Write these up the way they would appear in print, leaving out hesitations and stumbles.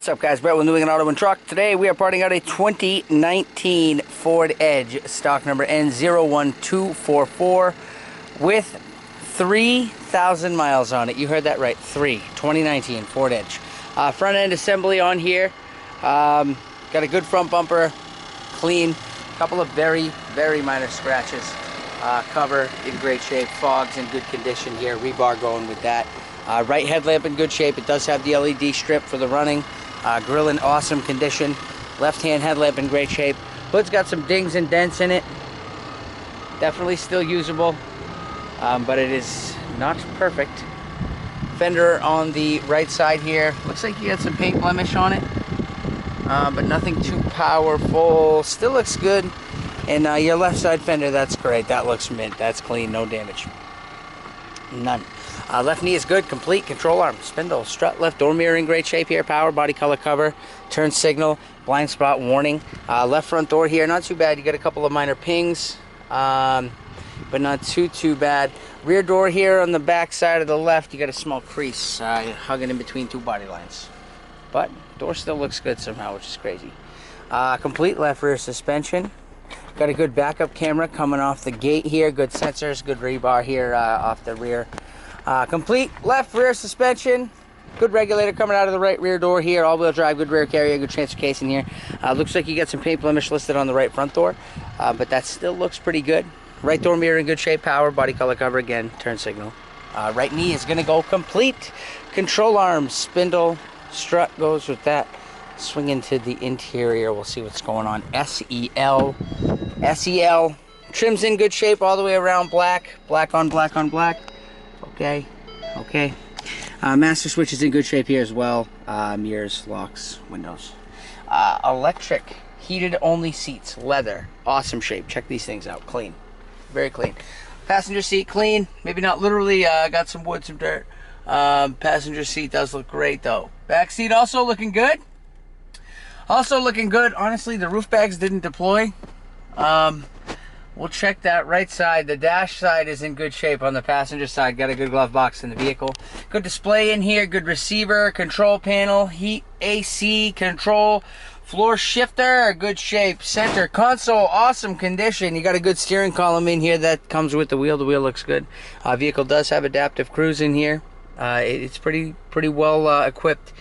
What's up, guys? Brett with New England Auto and Truck. Today we are parting out a 2019 Ford Edge, stock number N01244, with 3,000 miles on it. You heard that right, 2019 Ford Edge. Front end assembly on here. Got a good front bumper, clean. A couple of very minor scratches. Cover in great shape. Fogs in good condition here. Rebar going with that. Right headlamp in good shape. It does have the LED strip for the running. Grill in awesome condition. Left-hand headlamp in great shape. Hood's got some dings and dents in it. Definitely still usable, but it is not perfect. Fender on the right side here. Looks like you got some paint blemish on it, but nothing too powerful. Still looks good. And your left side fender, that's great. That looks mint. That's clean. No damage. None. Left knee is good, complete. Control arm, spindle, strut left, door mirror in great shape here. Power, body color cover, turn signal, blind spot warning. Left front door here, not too bad. You got a couple of minor pings, but not too bad. Rear door here on the back side of the left, you got a small crease hugging in between two body lines. But door still looks good somehow, which is crazy. Complete left rear suspension. Got a good backup camera coming off the gate here. Good sensors, good rebar here off the rear. Complete left rear suspension. Good regulator coming out of the right rear door here. All-wheel drive, good rear carrier, good transfer case in here. Looks like you got some paint blemish listed on the right front door, but that still looks pretty good. Right door mirror in good shape. Power, body color cover again, turn signal. Right knee is going to go complete. Control arm, spindle, strut goes with that. Swing into the interior. We'll see what's going on. SEL. Trim's in good shape all the way around. Black on black on black. Okay. Master switch is in good shape here as well. Mirrors, locks, windows. Electric, heated only seats, leather, awesome shape. Check these things out. Clean, very clean. Passenger seat clean. Maybe not literally. Got some wood, some dirt. Passenger seat does look great though. Back seat also looking good. Honestly, the roof bags didn't deploy. We'll check that right side. The dash side is in good shape on the passenger side. Got a good glove box in the vehicle. Good display in here. Good receiver, control panel, heat, AC, control, floor shifter, good shape. Center console, awesome condition. You got a good steering column in here that comes with the wheel. The wheel looks good. Vehicle does have adaptive cruise in here. It's pretty well equipped.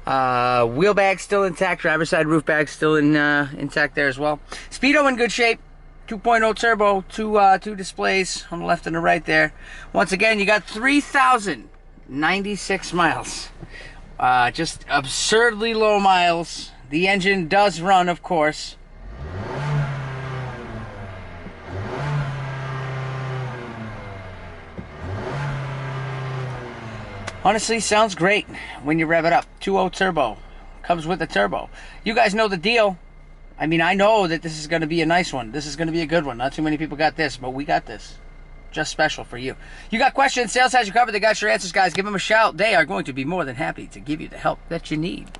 Wheel bag still intact. Driver's side roof bag still intact there as well. Speedo in good shape. 2.0 turbo, two displays on the left and the right there. Once again, you got 3,096 miles. Just absurdly low miles. The engine does run, of course. Honestly, sounds great when you rev it up. 2.0 turbo. Comes with a turbo. You guys know the deal. I mean, I know that this is going to be a nice one. This is going to be a good one. Not too many people got this, but we got this. Just special for you. You got questions? Sales has you covered. They got your answers, guys. Give them a shout. They are going to be more than happy to give you the help that you need.